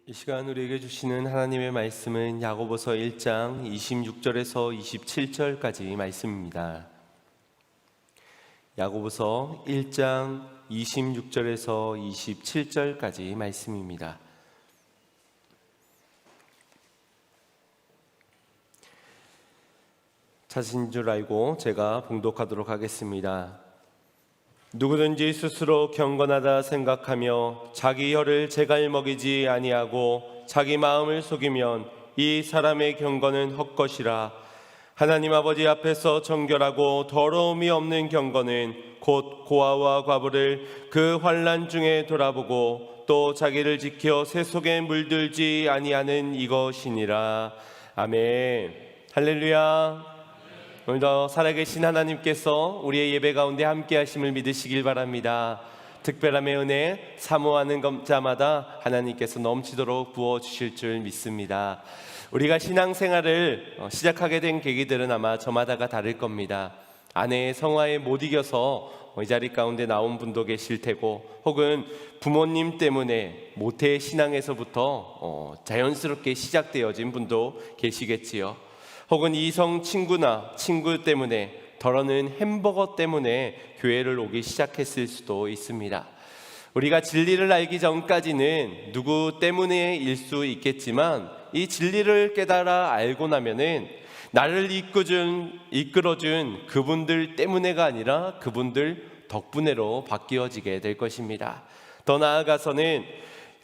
이 시간 우리에게 주시는 하나님의 말씀은 야고보서 1장 26절에서 27절까지 말씀입니다. 야고보서 1장 26절에서 27절까지 말씀입니다. 찾으신 줄 알고 제가 봉독하도록 하겠습니다. 누구든지 스스로 경건하다 생각하며 자기 혀를 제갈먹이지 아니하고 자기 마음을 속이면 이 사람의 경건은 헛것이라. 하나님 아버지 앞에서 정결하고 더러움이 없는 경건은 곧 고아와 과부를 그 환난 중에 돌아보고 또 자기를 지켜 새 속에 물들지 아니하는 이것이니라. 아멘. 할렐루야. 오늘도 살아계신 하나님께서 우리의 예배 가운데 함께 하심을 믿으시길 바랍니다. 특별함의 은혜 사모하는 자마다 하나님께서 넘치도록 부어주실 줄 믿습니다. 우리가 신앙생활을 시작하게 된 계기들은 아마 저마다가 다를 겁니다. 아내의 성화에 못 이겨서 이 자리 가운데 나온 분도 계실 테고, 혹은 부모님 때문에 모태 신앙에서부터 자연스럽게 시작되어진 분도 계시겠지요. 혹은 이성 친구나 친구 때문에, 덜어는 햄버거 때문에 교회를 오기 시작했을 수도 있습니다. 우리가 진리를 알기 전까지는 누구 때문에일 수 있겠지만, 이 진리를 깨달아 알고 나면은 나를 이끌어준 그분들 때문에가 아니라 그분들 덕분에로 바뀌어지게 될 것입니다. 더 나아가서는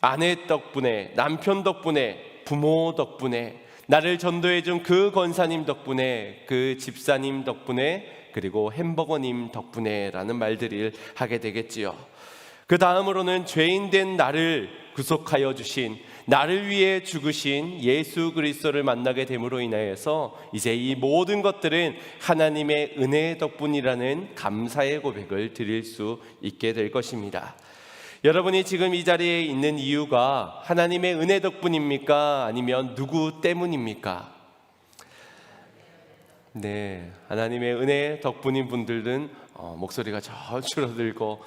아내 덕분에, 남편 덕분에, 부모 덕분에, 나를 전도해준 그 권사님 덕분에, 그 집사님 덕분에, 그리고 햄버거님 덕분에 라는 말들을 하게 되겠지요. 그 다음으로는 죄인된 나를 구속하여 주신, 나를 위해 죽으신 예수 그리스도를 만나게 됨으로 인하여서 이제 이 모든 것들은 하나님의 은혜 덕분이라는 감사의 고백을 드릴 수 있게 될 것입니다. 여러분이 지금 이 자리에 있는 이유가 하나님의 은혜 덕분입니까? 아니면 누구 때문입니까? 네, 하나님의 은혜 덕분인 분들은 목소리가 저 줄어들고,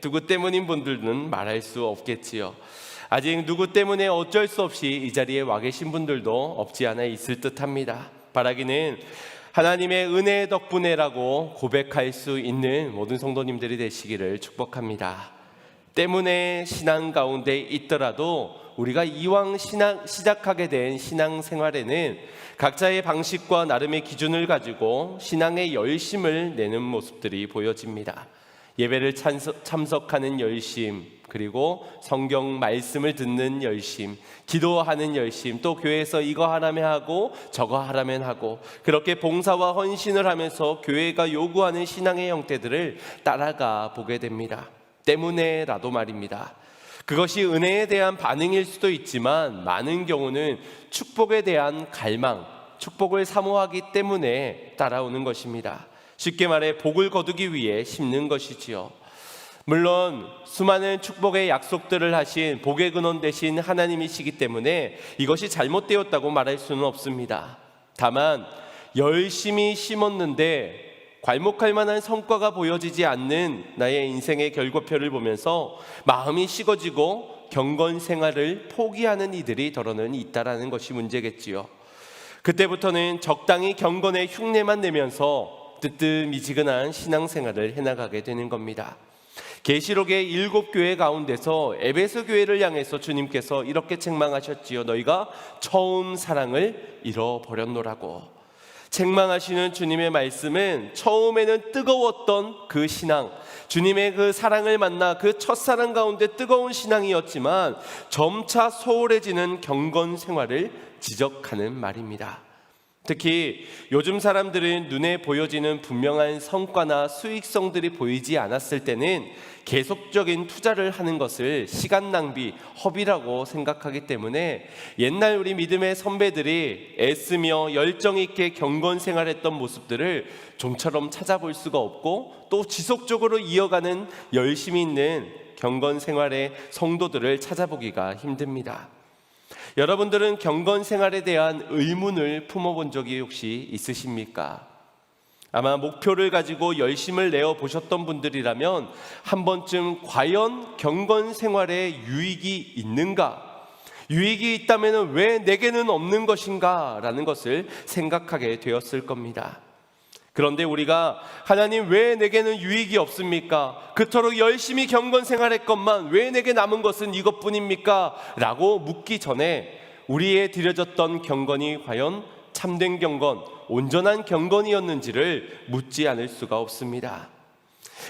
누구 때문인 분들은 말할 수 없겠지요. 아직 누구 때문에 어쩔 수 없이 이 자리에 와 계신 분들도 없지 않아 있을 듯합니다. 바라기는 하나님의 은혜 덕분에라고 고백할 수 있는 모든 성도님들이 되시기를 축복합니다. 때문에 신앙 가운데 있더라도 우리가 이왕 시작하게 된 신앙생활에는 각자의 방식과 나름의 기준을 가지고 신앙의 열심을 내는 모습들이 보여집니다. 예배를 참석하는 열심, 그리고 성경 말씀을 듣는 열심, 기도하는 열심, 또 교회에서 이거 하라면 하고 저거 하라면 하고, 그렇게 봉사와 헌신을 하면서 교회가 요구하는 신앙의 형태들을 따라가 보게 됩니다. 때문에라도 말입니다. 그것이 은혜에 대한 반응일 수도 있지만, 많은 경우는 축복에 대한 갈망, 축복을 사모하기 때문에 따라오는 것입니다. 쉽게 말해 복을 거두기 위해 심는 것이지요. 물론 수많은 축복의 약속들을 하신 복의 근원 되신 하나님이시기 때문에 이것이 잘못되었다고 말할 수는 없습니다. 다만 열심히 심었는데 괄목할 만한 성과가 보여지지 않는 나의 인생의 결과표를 보면서 마음이 식어지고 경건 생활을 포기하는 이들이 더러는 있다라는 것이 문제겠지요. 그때부터는 적당히 경건의 흉내만 내면서 뜨뜻미지근한 신앙생활을 해나가게 되는 겁니다. 계시록의 7교회 가운데서 에베소 교회를 향해서 주님께서 이렇게 책망하셨지요. 너희가 처음 사랑을 잃어버렸노라고. 책망하시는 주님의 말씀은 처음에는 뜨거웠던 그 신앙, 주님의 그 사랑을 만나 그 첫사랑 가운데 뜨거운 신앙이었지만 점차 소홀해지는 경건 생활을 지적하는 말입니다. 특히 요즘 사람들은 눈에 보여지는 분명한 성과나 수익성들이 보이지 않았을 때는 계속적인 투자를 하는 것을 시간 낭비, 허비라고 생각하기 때문에 옛날 우리 믿음의 선배들이 애쓰며 열정 있게 경건 생활했던 모습들을 좀처럼 찾아볼 수가 없고, 또 지속적으로 이어가는 열심히 있는 경건 생활의 성도들을 찾아보기가 힘듭니다. 여러분들은 경건 생활에 대한 의문을 품어본 적이 혹시 있으십니까? 아마 목표를 가지고 열심을 내어 보셨던 분들이라면 한 번쯤 과연 경건 생활에 유익이 있는가? 유익이 있다면 왜 내게는 없는 것인가? 라는 것을 생각하게 되었을 겁니다. 그런데 우리가 하나님 왜 내게는 유익이 없습니까? 그토록 열심히 경건 생활했건만 왜 내게 남은 것은 이것뿐입니까? 라고 묻기 전에 우리의 드려졌던 경건이 과연 참된 경건, 온전한 경건이었는지를 묻지 않을 수가 없습니다.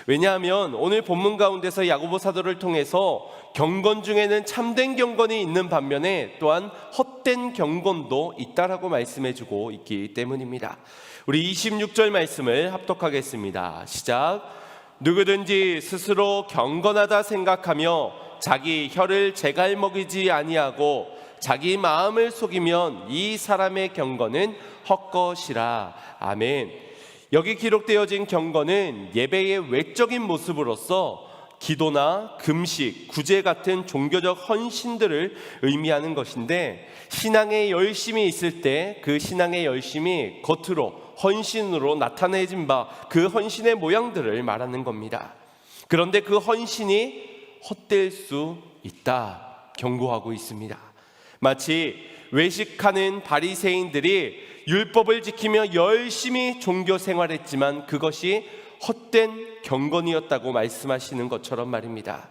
왜냐하면 오늘 본문 가운데서 야고보 사도를 통해서 경건 중에는 참된 경건이 있는 반면에 또한 헛된 경건도 있다라고 말씀해주고 있기 때문입니다. 우리 26절 말씀을 합독하겠습니다. 시작. 누구든지 스스로 경건하다 생각하며 자기 혀를 제갈먹이지 아니하고 자기 마음을 속이면 이 사람의 경건은 헛것이라. 아멘. 여기 기록되어진 경건은 예배의 외적인 모습으로서 기도나 금식, 구제 같은 종교적 헌신들을 의미하는 것인데, 신앙의 열심이 있을 때 그 신앙의 열심이 겉으로 헌신으로 나타내진 바 그 헌신의 모양들을 말하는 겁니다. 그런데 그 헌신이 헛될 수 있다 경고하고 있습니다. 마치 외식하는 바리새인들이 율법을 지키며 열심히 종교 생활했지만 그것이 헛된 경건이었다고 말씀하시는 것처럼 말입니다.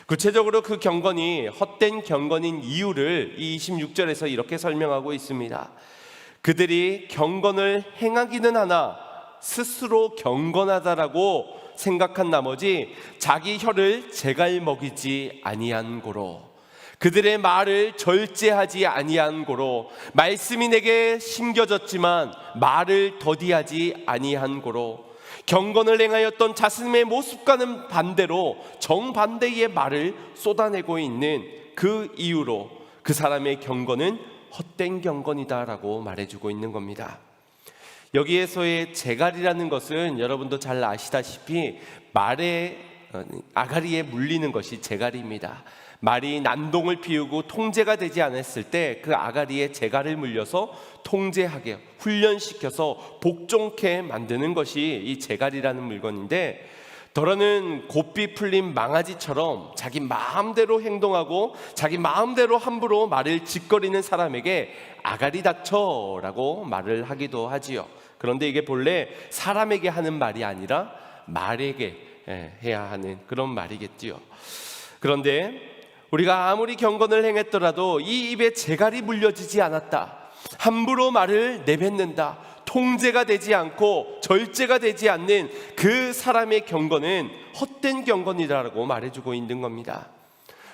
구체적으로 그 경건이 헛된 경건인 이유를 이 26절에서 이렇게 설명하고 있습니다. 그들이 경건을 행하기는 하나 스스로 경건하다라고 생각한 나머지 자기 혀를 제갈먹이지 아니한 고로, 그들의 말을 절제하지 아니한 고로, 말씀이 내게 심겨졌지만 말을 더디하지 아니한 고로, 경건을 행하였던 자신의 모습과는 반대로 정반대의 말을 쏟아내고 있는 그 이유로 그 사람의 경건은 헛된 경건이다라고 말해주고 있는 겁니다. 여기에서의 제갈이라는 것은 여러분도 잘 아시다시피 말의 아가리에 물리는 것이 제갈입니다. 말이 난동을 피우고 통제가 되지 않았을 때 그 아가리에 제갈을 물려서 통제하게 훈련시켜서 복종케 만드는 것이 이 제갈이라는 물건인데, 더러는 고삐 풀린 망아지처럼 자기 마음대로 행동하고 자기 마음대로 함부로 말을 짓거리는 사람에게 아가리 닥쳐 라고 말을 하기도 하지요. 그런데 이게 본래 사람에게 하는 말이 아니라 말에게 해야 하는 그런 말이겠지요. 그런데 우리가 아무리 경건을 행했더라도 이 입에 제갈이 물려지지 않았다, 함부로 말을 내뱉는다, 통제가 되지 않고 절제가 되지 않는 그 사람의 경건은 헛된 경건이라고 말해주고 있는 겁니다.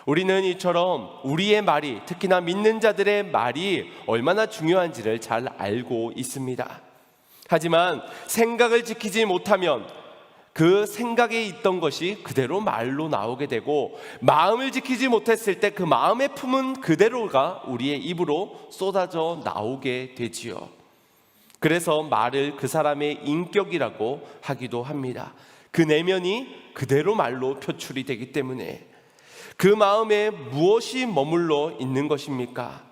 우리는 이처럼 우리의 말이, 특히나 믿는 자들의 말이 얼마나 중요한지를 잘 알고 있습니다. 하지만 생각을 지키지 못하면 그 생각에 있던 것이 그대로 말로 나오게 되고, 마음을 지키지 못했을 때 그 마음의 품은 그대로가 우리의 입으로 쏟아져 나오게 되지요. 그래서 말을 그 사람의 인격이라고 하기도 합니다. 그 내면이 그대로 말로 표출이 되기 때문에. 그 마음에 무엇이 머물러 있는 것입니까?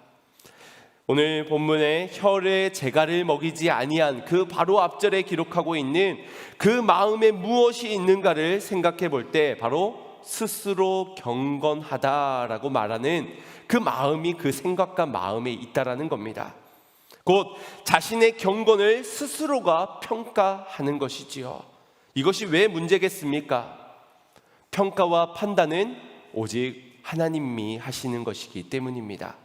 오늘 본문에 혀의 제갈을 먹이지 아니한 그 바로 앞절에 기록하고 있는 그 마음에 무엇이 있는가를 생각해 볼 때 바로 스스로 경건하다라고 말하는 그 마음이 그 생각과 마음에 있다라는 겁니다. 곧 자신의 경건을 스스로가 평가하는 것이지요. 이것이 왜 문제겠습니까? 평가와 판단은 오직 하나님이 하시는 것이기 때문입니다.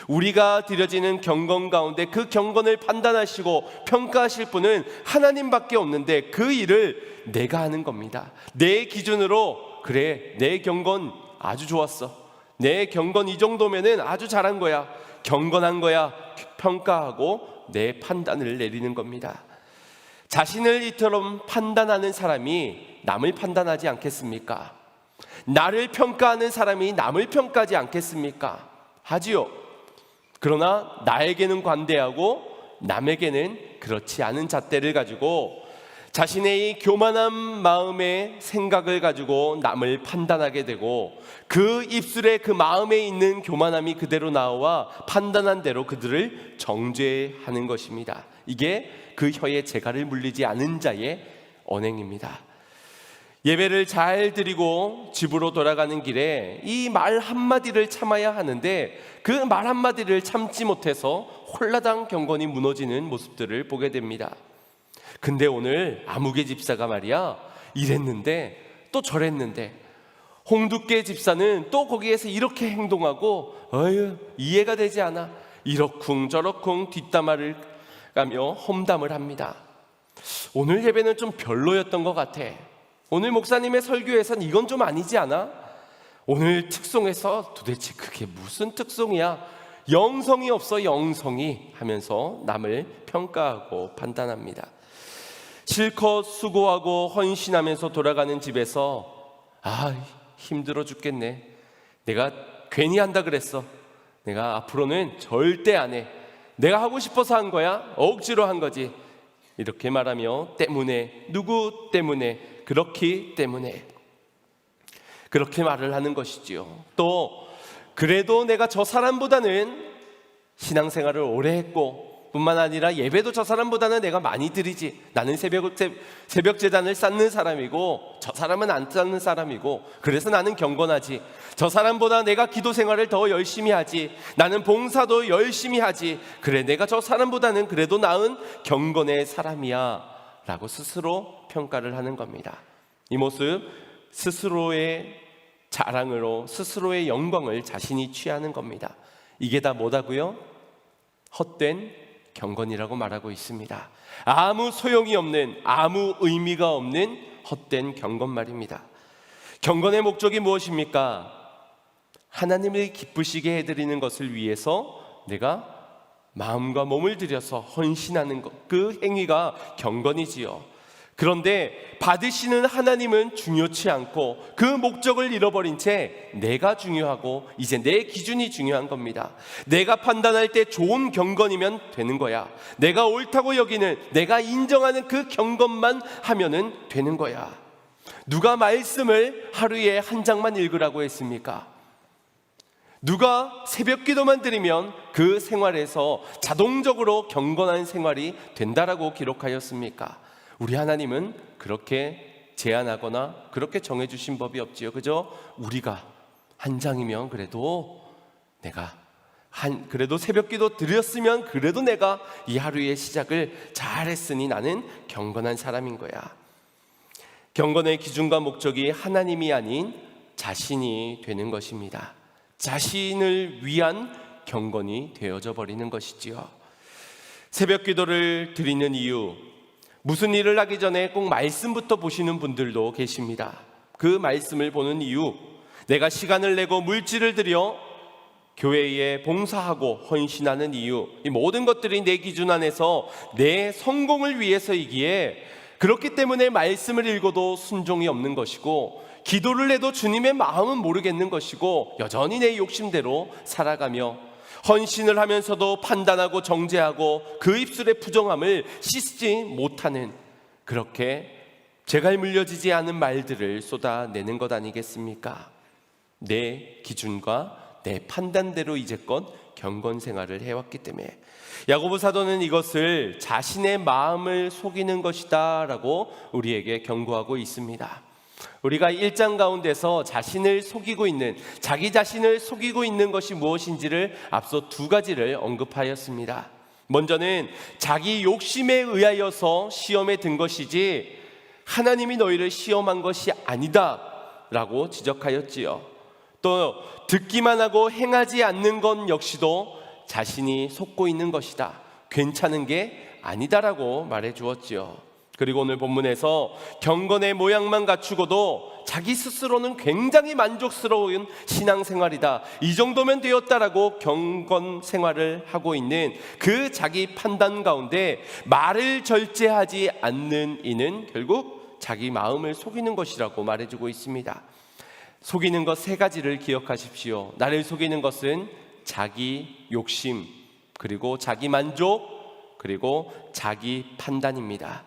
우리가 드려지는 경건 가운데 그 경건을 판단하시고 평가하실 분은 하나님밖에 없는데 그 일을 내가 하는 겁니다. 내 기준으로, 그래 내 경건 아주 좋았어, 내 경건 이 정도면은 아주 잘한 거야, 경건한 거야 평가하고 내 판단을 내리는 겁니다. 자신을 이처럼 판단하는 사람이 남을 판단하지 않겠습니까? 나를 평가하는 사람이 남을 평가하지 않겠습니까? 하지요. 그러나 나에게는 관대하고 남에게는 그렇지 않은 잣대를 가지고 자신의 이 교만한 마음의 생각을 가지고 남을 판단하게 되고, 그 입술에 그 마음에 있는 교만함이 그대로 나와 판단한 대로 그들을 정죄하는 것입니다. 이게 그 혀에 제갈을 물리지 않은 자의 언행입니다. 예배를 잘 드리고 집으로 돌아가는 길에 이 말 한마디를 참아야 하는데 그 말 한마디를 참지 못해서 홀라당 경건이 무너지는 모습들을 보게 됩니다. 근데 오늘 아무개 집사가 말이야, 이랬는데 또 저랬는데, 홍두깨 집사는 또 거기에서 이렇게 행동하고 어휴 이해가 되지 않아, 이러쿵 저러쿵 뒷담화를 가며 험담을 합니다. 오늘 예배는 좀 별로였던 것 같아. 오늘 목사님의 설교에선 이건 좀 아니지 않아? 오늘 특송에서 도대체 그게 무슨 특송이야? 영성이 없어, 영성이, 하면서 남을 평가하고 판단합니다. 실컷 수고하고 헌신하면서 돌아가는 집에서 힘들어 죽겠네, 내가 괜히 한다 그랬어, 내가 앞으로는 절대 안 해, 내가 하고 싶어서 한 거야, 억지로 한 거지, 이렇게 말하며 때문에, 누구 때문에, 그렇기 때문에 그렇게 말을 하는 것이지요. 또 그래도 내가 저 사람보다는 신앙생활을 오래 했고 뿐만 아니라 예배도 저 사람보다는 내가 많이 드리지, 나는 새벽 제단을 쌓는 사람이고 저 사람은 안 쌓는 사람이고, 그래서 나는 경건하지, 저 사람보다 내가 기도 생활을 더 열심히 하지, 나는 봉사도 열심히 하지, 그래 내가 저 사람보다는 그래도 나은 경건의 사람이야 라고 스스로 평가를 하는 겁니다. 이 모습, 스스로의 자랑으로 스스로의 영광을 자신이 취하는 겁니다. 이게 다 뭐다고요? 헛된 경건이라고 말하고 있습니다. 아무 소용이 없는, 아무 의미가 없는 헛된 경건 말입니다. 경건의 목적이 무엇입니까? 하나님을 기쁘시게 해드리는 것을 위해서 내가 마음과 몸을 들여서 헌신하는 것, 그 행위가 경건이지요. 그런데 받으시는 하나님은 중요치 않고 그 목적을 잃어버린 채 내가 중요하고 이제 내 기준이 중요한 겁니다. 내가 판단할 때 좋은 경건이면 되는 거야. 내가 옳다고 여기는, 내가 인정하는 그 경건만 하면은 되는 거야. 누가 말씀을 하루에 한 장만 읽으라고 했습니까? 누가 새벽 기도만 드리면 그 생활에서 자동적으로 경건한 생활이 된다라고 기록하였습니까? 우리 하나님은 그렇게 제안하거나 그렇게 정해주신 법이 없지요. 그저 우리가 한 장이면 그래도 내가 그래도 새벽 기도 드렸으면 그래도 내가 이 하루의 시작을 잘했으니 나는 경건한 사람인 거야. 경건의 기준과 목적이 하나님이 아닌 자신이 되는 것입니다. 자신을 위한 경건이 되어져 버리는 것이지요. 새벽 기도를 드리는 이유, 무슨 일을 하기 전에 꼭 말씀부터 보시는 분들도 계십니다. 그 말씀을 보는 이유, 내가 시간을 내고 물질을 들여 교회에 봉사하고 헌신하는 이유, 이 모든 것들이 내 기준 안에서 내 성공을 위해서이기에 그렇기 때문에 말씀을 읽어도 순종이 없는 것이고, 기도를 해도 주님의 마음은 모르겠는 것이고, 여전히 내 욕심대로 살아가며 헌신을 하면서도 판단하고 정죄하고 그 입술의 부정함을 씻지 못하는, 그렇게 제갈 물려지지 않은 말들을 쏟아내는 것 아니겠습니까? 내 기준과 내 판단대로 이제껏 경건 생활을 해왔기 때문에 야고보 사도는 이것을 자신의 마음을 속이는 것이다 라고 우리에게 경고하고 있습니다. 우리가 1장 가운데서 자신을 속이고 있는, 자기 자신을 속이고 있는 것이 무엇인지를 앞서 두 가지를 언급하였습니다. 먼저는 자기 욕심에 의하여서 시험에 든 것이지 하나님이 너희를 시험한 것이 아니다 라고 지적하였지요. 또 듣기만 하고 행하지 않는 것 역시도 자신이 속고 있는 것이다, 괜찮은 게 아니다라고 말해 주었지요. 그리고 오늘 본문에서 경건의 모양만 갖추고도 자기 스스로는 굉장히 만족스러운 신앙생활이다, 이 정도면 되었다라고 경건 생활을 하고 있는 그 자기 판단 가운데 말을 절제하지 않는 이는 결국 자기 마음을 속이는 것이라고 말해주고 있습니다. 속이는 것 세 가지를 기억하십시오. 나를 속이는 것은 자기 욕심, 그리고 자기 만족, 그리고 자기 판단입니다.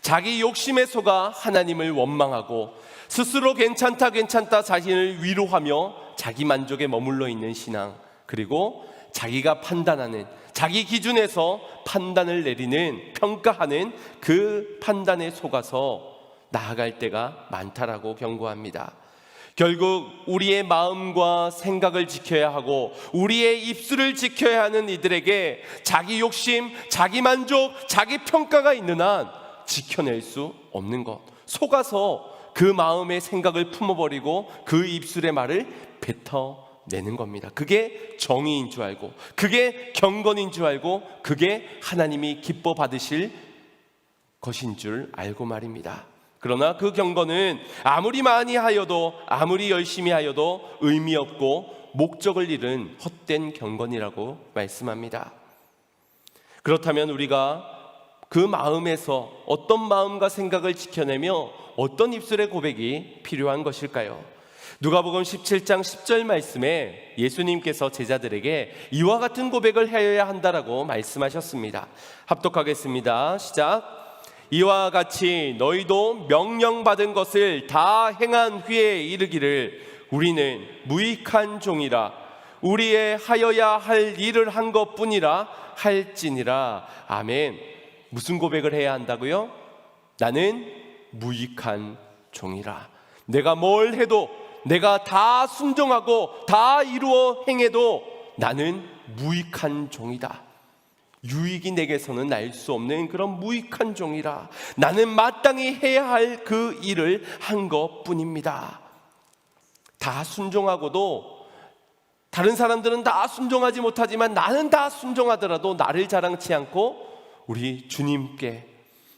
자기 욕심에 속아 하나님을 원망하고 스스로 괜찮다 자신을 위로하며 자기 만족에 머물러 있는 신앙, 그리고 자기가 판단하는, 자기 기준에서 판단을 내리는, 평가하는 그 판단에 속아서 나아갈 때가 많다라고 경고합니다. 결국 우리의 마음과 생각을 지켜야 하고 우리의 입술을 지켜야 하는 이들에게 자기 욕심, 자기 만족, 자기 평가가 있는 한 지켜낼 수 없는 것, 속아서 그 마음의 생각을 품어버리고 그 입술의 말을 뱉어내는 겁니다. 그게 정의인 줄 알고, 그게 경건인 줄 알고, 그게 하나님이 기뻐 받으실 것인 줄 알고 말입니다. 그러나 그 경건은 아무리 많이 하여도, 아무리 열심히 하여도 의미 없고 목적을 잃은 헛된 경건이라고 말씀합니다. 그렇다면 우리가 그 마음에서 어떤 마음과 생각을 지켜내며 어떤 입술의 고백이 필요한 것일까요? 누가복음 17장 10절 말씀에 예수님께서 제자들에게 이와 같은 고백을 해야 한다라고 말씀하셨습니다. 합독하겠습니다. 시작. 이와 같이 너희도 명령받은 것을 다 행한 후에 이르기를 우리는 무익한 종이라 우리의 하여야 할 일을 한 것뿐이라 할지니라. 아멘. 무슨 고백을 해야 한다고요? 나는 무익한 종이라. 내가 뭘 해도, 내가 다 순종하고 다 이루어 행해도 나는 무익한 종이다. 유익이 내게서는 날 수 없는 그런 무익한 종이라. 나는 마땅히 해야 할 그 일을 한 것뿐입니다. 다 순종하고도 다른 사람들은 다 순종하지 못하지만 나는 다 순종하더라도 나를 자랑치 않고 우리 주님께,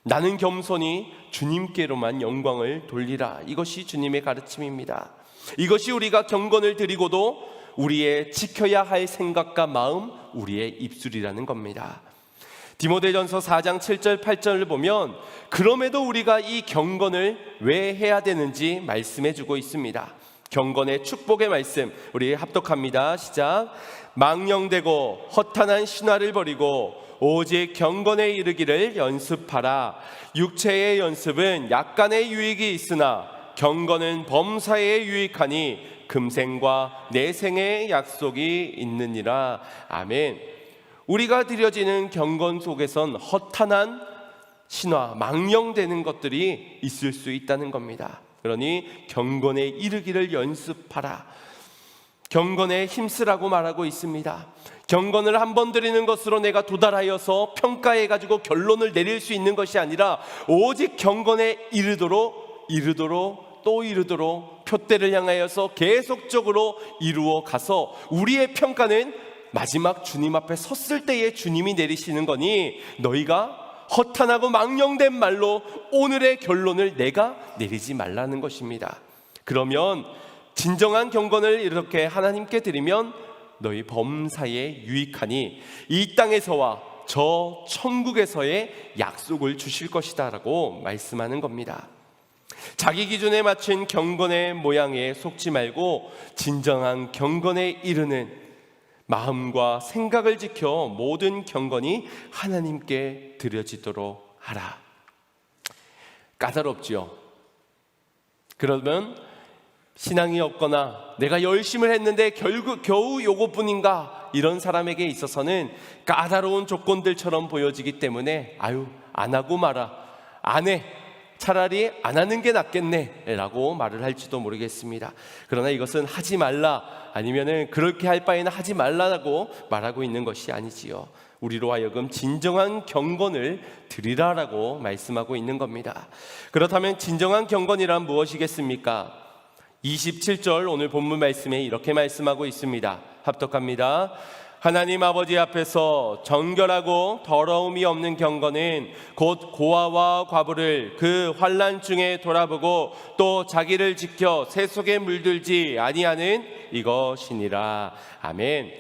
나는 겸손히 주님께로만 영광을 돌리라. 이것이 주님의 가르침입니다. 이것이 우리가 경건을 드리고도 우리의 지켜야 할 생각과 마음, 우리의 입술이라는 겁니다. 디모데전서 4장 7절 8절을 보면 그럼에도 우리가 이 경건을 왜 해야 되는지 말씀해 주고 있습니다. 경건의 축복의 말씀 우리 합독합니다. 시작. 망령되고 허탄한 신화를 버리고 오직 경건에 이르기를 연습하라. 육체의 연습은 약간의 유익이 있으나 경건은 범사에 유익하니 금생과 내생의 약속이 있느니라. 아멘. 우리가 드려지는 경건 속에선 허탄한 신화, 망령되는 것들이 있을 수 있다는 겁니다. 그러니 경건에 이르기를 연습하라. 경건에 힘쓰라고 말하고 있습니다. 경건을 한 번 드리는 것으로 내가 도달하여서 평가해가지고 결론을 내릴 수 있는 것이 아니라 오직 경건에 이르도록 또 이르도록 표대를 향하여서 계속적으로 이루어 가서 우리의 평가는 마지막 주님 앞에 섰을 때에 주님이 내리시는 거니 너희가 허탄하고 망령된 말로 오늘의 결론을 내가 내리지 말라는 것입니다. 그러면 진정한 경건을 이렇게 하나님께 드리면 너희 범사에 유익하니 이 땅에서와 저 천국에서의 약속을 주실 것이다 라고 말씀하는 겁니다. 자기 기준에 맞춘 경건의 모양에 속지 말고 진정한 경건에 이르는 마음과 생각을 지켜 모든 경건이 하나님께 드려지도록 하라. 까다롭지요. 그러면 신앙이 없거나 내가 열심을 했는데 겨우 요것뿐인가 이런 사람에게 있어서는 까다로운 조건들처럼 보여지기 때문에 안 하고 마라, 안 해, 차라리 안 하는 게 낫겠네 라고 말을 할지도 모르겠습니다. 그러나 이것은 하지 말라, 아니면은 그렇게 할 바에는 하지 말라고 말하고 있는 것이 아니지요. 우리로 하여금 진정한 경건을 드리라라고 말씀하고 있는 겁니다. 그렇다면 진정한 경건이란 무엇이겠습니까? 27절 오늘 본문 말씀에 이렇게 말씀하고 있습니다. 합독합니다. 하나님 아버지 앞에서 정결하고 더러움이 없는 경건은 곧 고아와 과부를 그 환난 중에 돌아보고 또 자기를 지켜 새 속에 물들지 아니하는 이것이니라. 아멘.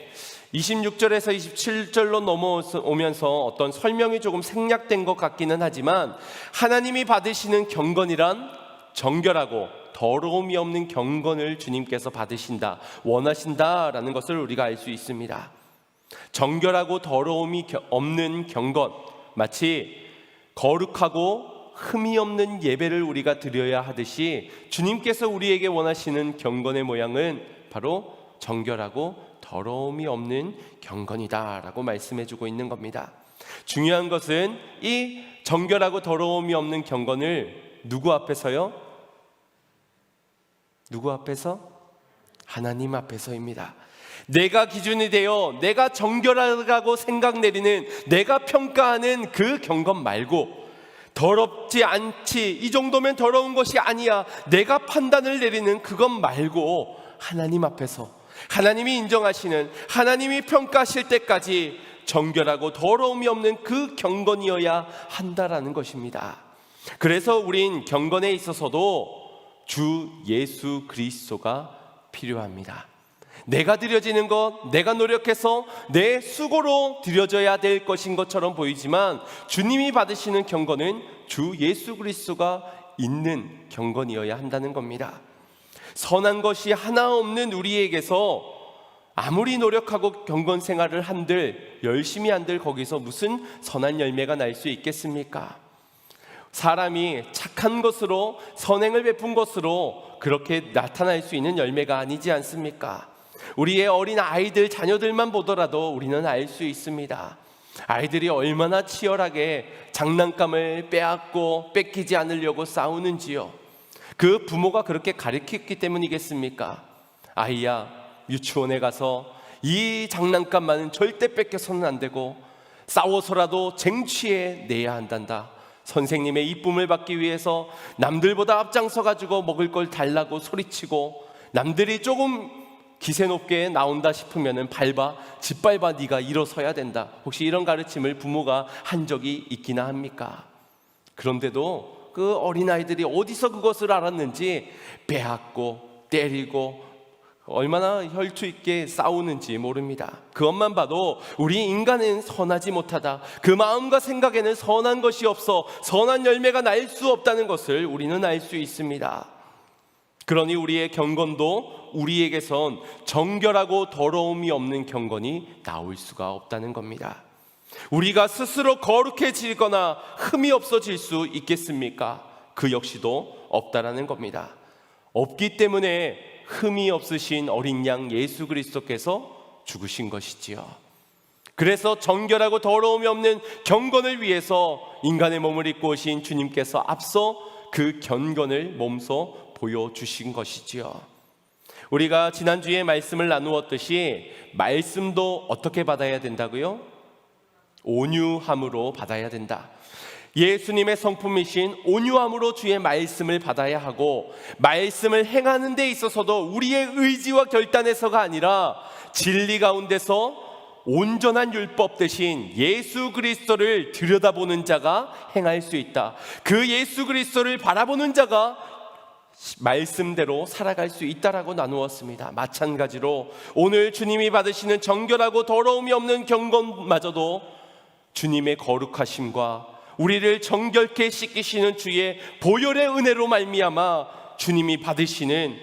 26절에서 27절로 넘어오면서 어떤 설명이 조금 생략된 것 같기는 하지만 하나님이 받으시는 경건이란 정결하고 더러움이 없는 경건을 주님께서 받으신다, 원하신다라는 것을 우리가 알 수 있습니다. 정결하고 더러움이 없는 경건, 마치 거룩하고 흠이 없는 예배를 우리가 드려야 하듯이 주님께서 우리에게 원하시는 경건의 모양은 바로 정결하고 더러움이 없는 경건이다라고 말씀해주고 있는 겁니다. 중요한 것은 이 정결하고 더러움이 없는 경건을 누구 앞에서요? 누구 앞에서? 하나님 앞에서입니다. 내가 기준이 되어 내가 정결하다고 생각 내리는, 내가 평가하는 그 경건 말고, 더럽지 않지, 이 정도면 더러운 것이 아니야, 내가 판단을 내리는 그것 말고 하나님 앞에서, 하나님이 인정하시는, 하나님이 평가하실 때까지 정결하고 더러움이 없는 그 경건이어야 한다라는 것입니다. 그래서 우린 경건에 있어서도 주 예수 그리스도가 필요합니다. 내가 드려지는 것, 내가 노력해서 내 수고로 드려져야 될 것인 것처럼 보이지만, 주님이 받으시는 경건은 주 예수 그리스도가 있는 경건이어야 한다는 겁니다. 선한 것이 하나 없는 우리에게서 아무리 노력하고 경건 생활을 한들, 열심히 한들 거기서 무슨 선한 열매가 날 수 있겠습니까? 사람이 착한 것으로, 선행을 베푼 것으로 그렇게 나타날 수 있는 열매가 아니지 않습니까? 우리의 어린 아이들, 자녀들만 보더라도 우리는 알 수 있습니다. 아이들이 얼마나 치열하게 장난감을 빼앗고 뺏기지 않으려고 싸우는지요. 그 부모가 그렇게 가르쳤기 때문이겠습니까? 아이야, 유치원에 가서 이 장난감만은 절대 뺏겨서는 안 되고 싸워서라도 쟁취해 내야 한단다. 선생님의 이쁨을 받기 위해서 남들보다 앞장서 가지고 먹을 걸 달라고 소리치고, 남들이 조금 기세 높게 나온다 싶으면은 짓밟아 네가 일어서야 된다. 혹시 이런 가르침을 부모가 한 적이 있기나 합니까? 그런데도 그 어린아이들이 어디서 그것을 알았는지 빼앗고 때리고 얼마나 혈투 있게 싸우는지 모릅니다. 그것만 봐도 우리 인간은 선하지 못하다, 그 마음과 생각에는 선한 것이 없어 선한 열매가 날 수 없다는 것을 우리는 알 수 있습니다. 그러니 우리의 경건도 우리에게선 정결하고 더러움이 없는 경건이 나올 수가 없다는 겁니다. 우리가 스스로 거룩해지거나 흠이 없어질 수 있겠습니까? 그 역시도 없다라는 겁니다. 없기 때문에 흠이 없으신 어린 양 예수 그리스도께서 죽으신 것이지요. 그래서 정결하고 더러움이 없는 경건을 위해서 인간의 몸을 입고 오신 주님께서 앞서 그 경건을 몸소 보여주신 것이지요. 우리가 지난주에 말씀을 나누었듯이 말씀도 어떻게 받아야 된다고요? 온유함으로 받아야 된다. 예수님의 성품이신 온유함으로 주의 말씀을 받아야 하고, 말씀을 행하는 데 있어서도 우리의 의지와 결단에서가 아니라 진리 가운데서 온전한 율법 대신 예수 그리스도를 들여다보는 자가 행할 수 있다. 그 예수 그리스도를 바라보는 자가 말씀대로 살아갈 수 있다라고 나누었습니다. 마찬가지로 오늘 주님이 받으시는 정결하고 더러움이 없는 경건마저도 주님의 거룩하심과 우리를 정결케 씻기시는 주의 보혈의 은혜로 말미암아 주님이 받으시는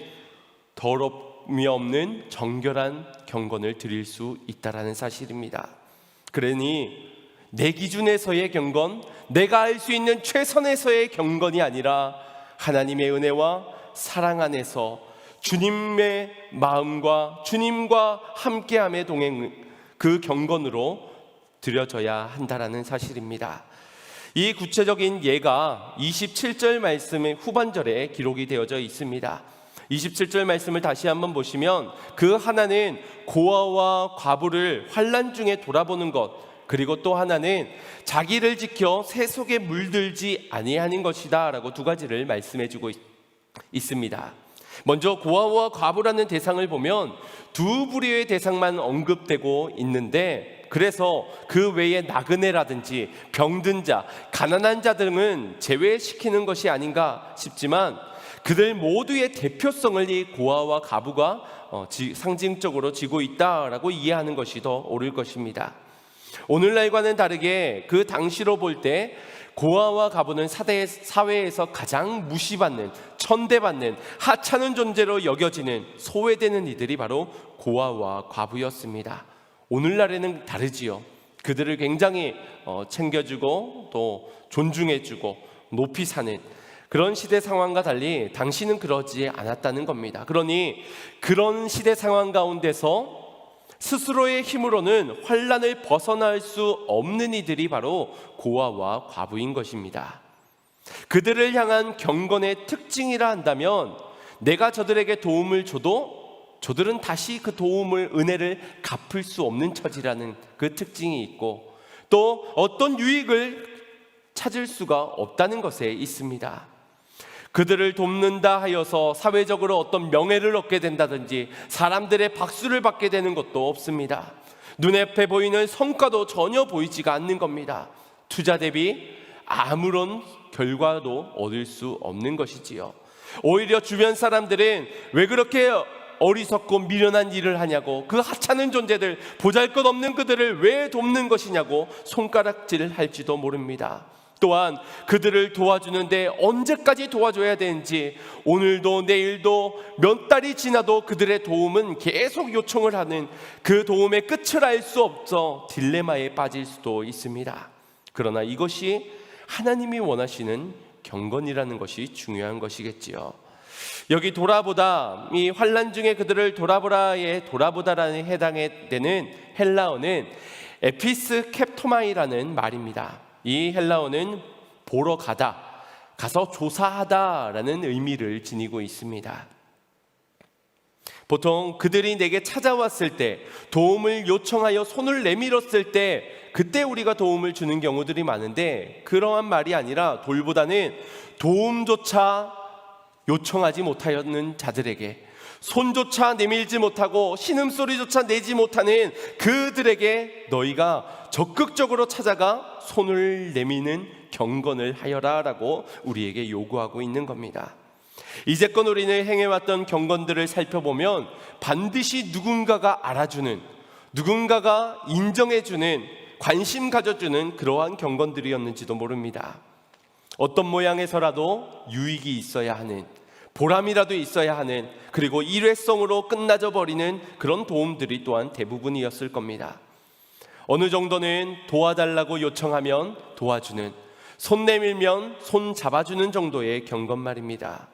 더러움이 없는 정결한 경건을 드릴 수 있다라는 사실입니다. 그러니 내 기준에서의 경건, 내가 알 수 있는 최선에서의 경건이 아니라 하나님의 은혜와 사랑 안에서 주님의 마음과 주님과 함께함의 동행, 그 경건으로 드려져야 한다라는 사실입니다. 이 구체적인 예가 27절 말씀의 후반절에 기록이 되어져 있습니다. 27절 말씀을 다시 한번 보시면, 그 하나는 고아와 과부를 환난 중에 돌아보는 것, 그리고 또 하나는 자기를 지켜 새 속에 물들지 아니하는 것이다 라고 두 가지를 말씀해 주고 있습니다. 먼저 고아와 과부라는 대상을 보면 두 부류의 대상만 언급되고 있는데, 그래서 그 외에 나그네라든지 병든 자, 가난한 자 등은 제외시키는 것이 아닌가 싶지만, 그들 모두의 대표성을 이 고아와 과부가 상징적으로 지고 있다라고 이해하는 것이 더 옳을 것입니다. 오늘날과는 다르게 그 당시로 볼 때 고아와 과부는 사회에서 가장 무시받는, 천대받는, 하찮은 존재로 여겨지는, 소외되는 이들이 바로 고아와 과부였습니다. 오늘날에는 다르지요. 그들을 굉장히 챙겨주고 또 존중해주고 높이 사는 그런 시대 상황과 달리 당시는 그러지 않았다는 겁니다. 그러니 그런 시대 상황 가운데서 스스로의 힘으로는 환난을 벗어날 수 없는 이들이 바로 고아와 과부인 것입니다. 그들을 향한 경건의 특징이라 한다면 내가 저들에게 도움을 줘도 저들은 다시 그 도움을, 은혜를 갚을 수 없는 처지라는 그 특징이 있고, 또 어떤 유익을 찾을 수가 없다는 것에 있습니다. 그들을 돕는다 하여서 사회적으로 어떤 명예를 얻게 된다든지 사람들의 박수를 받게 되는 것도 없습니다. 눈앞에 보이는 성과도 전혀 보이지가 않는 겁니다. 투자 대비 아무런 결과도 얻을 수 없는 것이지요. 오히려 주변 사람들은 왜 그렇게 어리석고 미련한 일을 하냐고, 그 하찮은 존재들, 보잘것없는 그들을 왜 돕는 것이냐고 손가락질을 할지도 모릅니다. 또한 그들을 도와주는데 언제까지 도와줘야 되는지, 오늘도 내일도 몇 달이 지나도 그들의 도움은 계속 요청을 하는, 그 도움의 끝을 알 수 없어 딜레마에 빠질 수도 있습니다. 그러나 이것이 하나님이 원하시는 경건이라는 것이 중요한 것이겠지요. 여기 돌아보다, 이 환난 중에 그들을 돌아보라에 돌아보다라는 해당에 되는 헬라어는 에피스 캡토마이라는 말입니다. 이 헬라어는 보러 가다, 가서 조사하다라는 의미를 지니고 있습니다. 보통 그들이 내게 찾아왔을 때, 도움을 요청하여 손을 내밀었을 때, 그때 우리가 도움을 주는 경우들이 많은데, 그러한 말이 아니라 돌보다는 도움조차 요청하지 못하였는 자들에게, 손조차 내밀지 못하고 신음소리조차 내지 못하는 그들에게 너희가 적극적으로 찾아가 손을 내미는 경건을 하여라 라고 우리에게 요구하고 있는 겁니다. 이제껏 우리는 행해왔던 경건들을 살펴보면 반드시 누군가가 알아주는, 누군가가 인정해주는, 관심 가져주는 그러한 경건들이었는지도 모릅니다. 어떤 모양에서라도 유익이 있어야 하는, 보람이라도 있어야 하는, 그리고 일회성으로 끝나져 버리는 그런 도움들이 또한 대부분이었을 겁니다. 어느 정도는 도와달라고 요청하면 도와주는, 손 내밀면 손 잡아주는 정도의 경건 말입니다.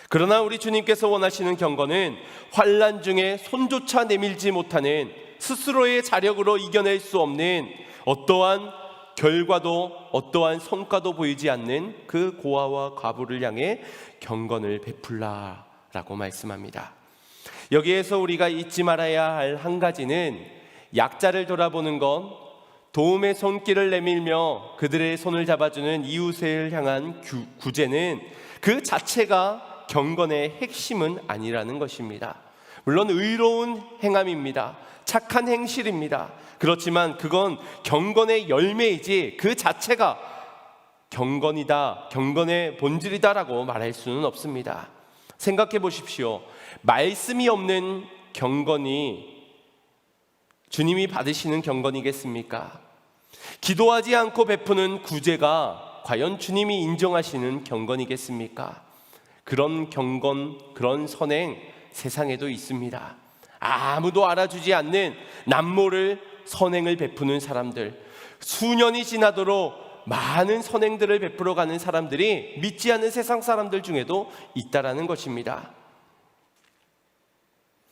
그러나 우리 주님께서 원하시는 경건은 환난 중에 손조차 내밀지 못하는, 스스로의 자력으로 이겨낼 수 없는, 어떠한 결과도 어떠한 성과도 보이지 않는 그 고아와 과부를 향해 경건을 베풀라라고 말씀합니다. 여기에서 우리가 잊지 말아야 할 한 가지는, 약자를 돌아보는 것, 도움의 손길을 내밀며 그들의 손을 잡아주는 이웃을 향한 구제는 그 자체가 경건의 핵심은 아니라는 것입니다. 물론 의로운 행함입니다. 착한 행실입니다. 그렇지만 그건 경건의 열매이지 그 자체가 경건이다, 경건의 본질이다라고 말할 수는 없습니다. 생각해 보십시오. 말씀이 없는 경건이 주님이 받으시는 경건이겠습니까? 기도하지 않고 베푸는 구제가 과연 주님이 인정하시는 경건이겠습니까? 그런 경건, 그런 선행 세상에도 있습니다. 아무도 알아주지 않는 남모를 선행을 베푸는 사람들, 수년이 지나도록 많은 선행들을 베풀어 가는 사람들이 믿지 않는 세상 사람들 중에도 있다라는 것입니다.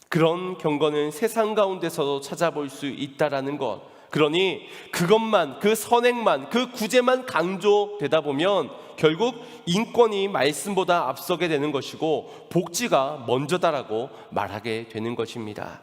그런 경건은 세상 가운데서도 찾아볼 수 있다라는 것. 그러니 그것만, 그 선행만, 그 구제만 강조되다 보면 결국 인권이 말씀보다 앞서게 되는 것이고 복지가 먼저다라고 말하게 되는 것입니다.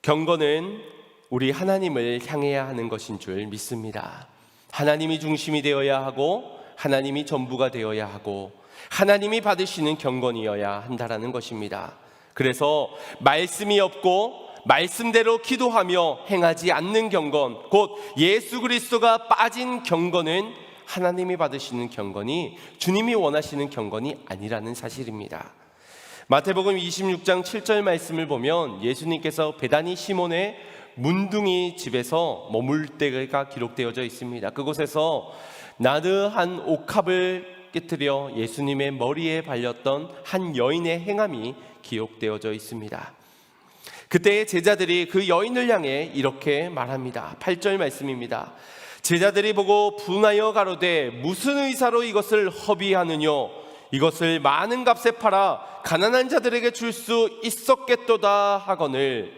경건은 우리 하나님을 향해야 하는 것인 줄 믿습니다. 하나님이 중심이 되어야 하고, 하나님이 전부가 되어야 하고, 하나님이 받으시는 경건이어야 한다라는 것입니다. 그래서 말씀이 없고 말씀대로 기도하며 행하지 않는 경건, 곧 예수 그리스도가 빠진 경건은 하나님이 받으시는 경건이, 주님이 원하시는 경건이 아니라는 사실입니다. 마태복음 26장 7절 말씀을 보면 예수님께서 베다니 시몬의 문둥이 집에서 머물 때가 기록되어져 있습니다. 그곳에서 나드한 옥합을 깨뜨려 예수님의 머리에 발렸던 한 여인의 행함이 기록되어져 있습니다. 그때 제자들이 그 여인을 향해 이렇게 말합니다. 8절 말씀입니다. 제자들이 보고 분하여 가로되 무슨 의사로 이것을 허비하느뇨? 이것을 많은 값에 팔아 가난한 자들에게 줄 수 있었겠도다 하거늘.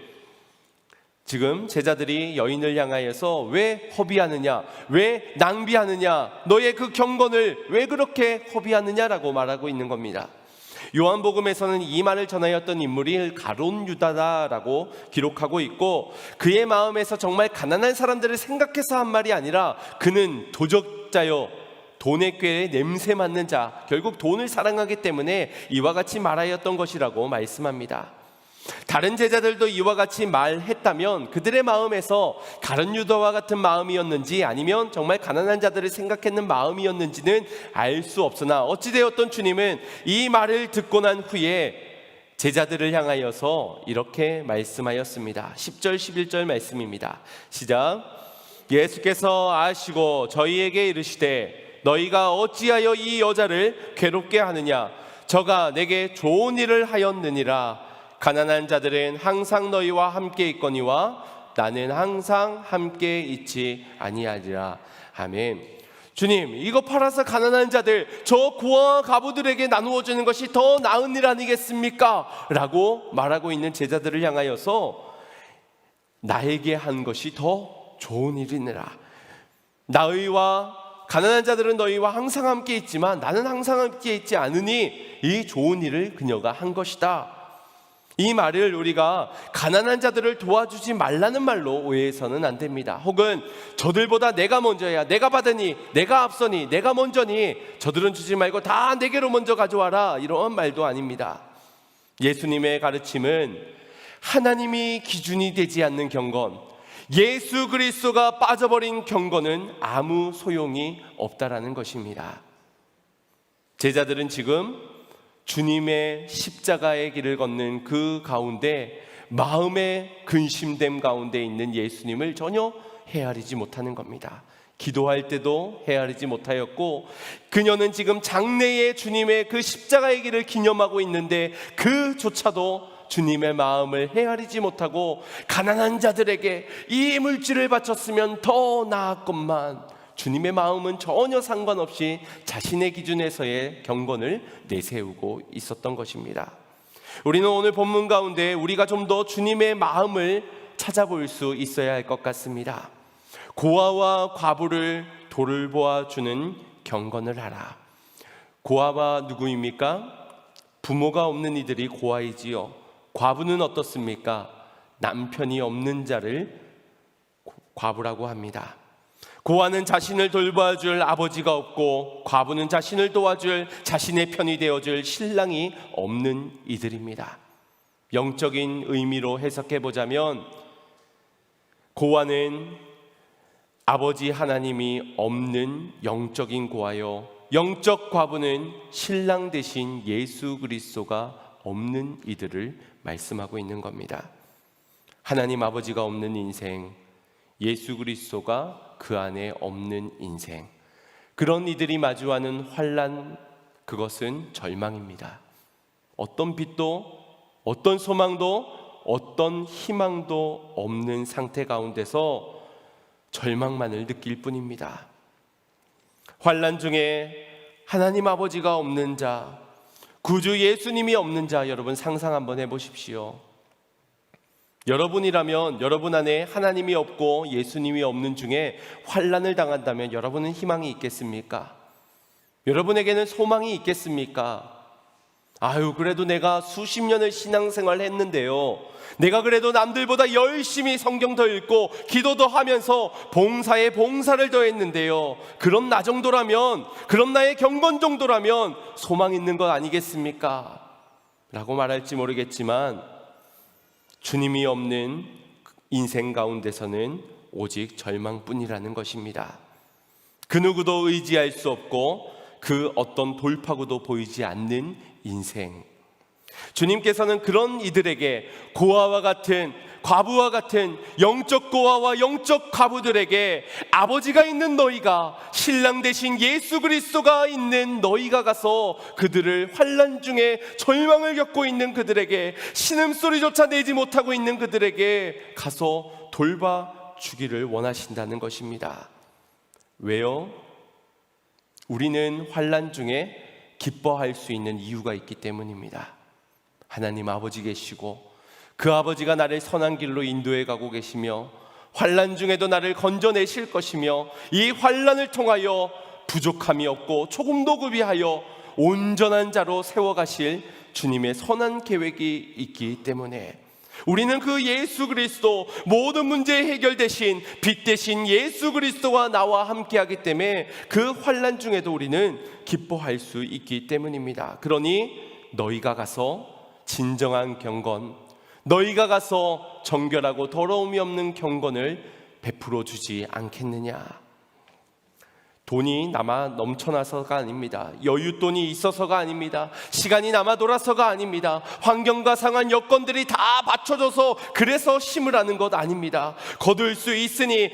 지금 제자들이 여인을 향하여서 왜 허비하느냐, 왜 낭비하느냐, 너의 그 경건을 왜 그렇게 허비하느냐라고 말하고 있는 겁니다. 요한복음에서는 이 말을 전하였던 인물이 가룟 유다다라고 기록하고 있고, 그의 마음에서 정말 가난한 사람들을 생각해서 한 말이 아니라 그는 도적자요, 돈의 꾀에 냄새 맡는 자, 결국 돈을 사랑하기 때문에 이와 같이 말하였던 것이라고 말씀합니다. 다른 제자들도 이와 같이 말했다면 그들의 마음에서 가룟 유다와 같은 마음이었는지 아니면 정말 가난한 자들을 생각했는 마음이었는지는 알 수 없으나, 어찌되었던 주님은 이 말을 듣고 난 후에 제자들을 향하여서 이렇게 말씀하였습니다. 10절 11절 말씀입니다. 시작. 예수께서 아시고 저희에게 이르시되 너희가 어찌하여 이 여자를 괴롭게 하느냐, 저가 내게 좋은 일을 하였느니라. 가난한 자들은 항상 너희와 함께 있거니와 나는 항상 함께 있지 아니하리라. 아멘. 주님, 이거 팔아서 가난한 자들, 저 고아와 과부들에게 나누어 주는 것이 더 나은 일 아니겠습니까? 라고 말하고 있는 제자들을 향하여서 나에게 한 것이 더 좋은 일이니라. 너희와 가난한 자들은 너희와 항상 함께 있지만 나는 항상 함께 있지 않으니 이 좋은 일을 그녀가 한 것이다. 이 말을 우리가 가난한 자들을 도와주지 말라는 말로 오해해서는 안 됩니다. 혹은 저들보다 내가 먼저야, 내가 받으니, 내가 앞서니, 내가 먼저니 저들은 주지 말고 다 내게로 먼저 가져와라, 이런 말도 아닙니다. 예수님의 가르침은 하나님이 기준이 되지 않는 경건, 예수 그리스도가 빠져버린 경건은 아무 소용이 없다라는 것입니다. 제자들은 지금 주님의 십자가의 길을 걷는 그 가운데 마음의 근심됨 가운데 있는 예수님을 전혀 헤아리지 못하는 겁니다. 기도할 때도 헤아리지 못하였고, 그녀는 지금 장래에 주님의 그 십자가의 길을 기념하고 있는데 그조차도 주님의 마음을 헤아리지 못하고 가난한 자들에게 이 물질을 바쳤으면 더 나았건만, 주님의 마음은 전혀 상관없이 자신의 기준에서의 경건을 내세우고 있었던 것입니다. 우리는 오늘 본문 가운데 우리가 좀 더 주님의 마음을 찾아볼 수 있어야 할 것 같습니다. 고아와 과부를 돌보아주는 경건을 하라. 고아가 누구입니까? 부모가 없는 이들이 고아이지요. 과부는 어떻습니까? 남편이 없는 자를 과부라고 합니다. 고아는 자신을 돌봐줄 아버지가 없고, 과부는 자신을 도와줄, 자신의 편이 되어줄 신랑이 없는 이들입니다. 영적인 의미로 해석해보자면 고아는 아버지 하나님이 없는 영적인 고아요, 영적 과부는 신랑 대신 예수 그리스도가 없는 이들을 말씀하고 있는 겁니다. 하나님 아버지가 없는 인생, 예수 그리스도가 그 안에 없는 인생, 그런 이들이 마주하는 환난, 그것은 절망입니다. 어떤 빛도, 어떤 소망도, 어떤 희망도 없는 상태 가운데서 절망만을 느낄 뿐입니다. 환난 중에 하나님 아버지가 없는 자, 구주 예수님이 없는 자, 여러분 상상 한번 해보십시오. 여러분이라면 여러분 안에 하나님이 없고 예수님이 없는 중에 환난을 당한다면 여러분은 희망이 있겠습니까? 여러분에게는 소망이 있겠습니까? 아유, 그래도 내가 수십 년을 신앙생활 했는데요, 내가 그래도 남들보다 열심히 성경 더 읽고 기도도 하면서 봉사에 봉사를 더 했는데요, 그런 나 정도라면, 그런 나의 경건 정도라면 소망 있는 것 아니겠습니까? 라고 말할지 모르겠지만 주님이 없는 인생 가운데서는 오직 절망뿐이라는 것입니다. 그 누구도 의지할 수 없고 그 어떤 돌파구도 보이지 않는 인생. 주님께서는 그런 이들에게, 고아와 같은, 과부와 같은 영적 고아와 영적 과부들에게 아버지가 있는 너희가, 신랑 대신 예수 그리스도가 있는 너희가 가서 그들을 환난 중에 절망을 겪고 있는 그들에게, 신음소리조차 내지 못하고 있는 그들에게 가서 돌봐주기를 원하신다는 것입니다. 왜요? 우리는 환난 중에 기뻐할 수 있는 이유가 있기 때문입니다. 하나님 아버지 계시고 그 아버지가 나를 선한 길로 인도해 가고 계시며 환난 중에도 나를 건져내실 것이며 이 환난을 통하여 부족함이 없고 조금도 구비하여 온전한 자로 세워가실 주님의 선한 계획이 있기 때문에 우리는 그 예수 그리스도, 모든 문제 해결 대신 빛 대신 예수 그리스도와 나와 함께하기 때문에 그 환난 중에도 우리는 기뻐할 수 있기 때문입니다. 그러니 너희가 가서 진정한 경건, 너희가 가서 정결하고 더러움이 없는 경건을 베풀어 주지 않겠느냐. 돈이 남아 넘쳐나서가 아닙니다. 여윳돈이 있어서가 아닙니다. 시간이 남아 돌아서가 아닙니다. 환경과 상한 여건들이 다 받쳐줘서 그래서 심으라는 것 아닙니다. 거둘 수 있으니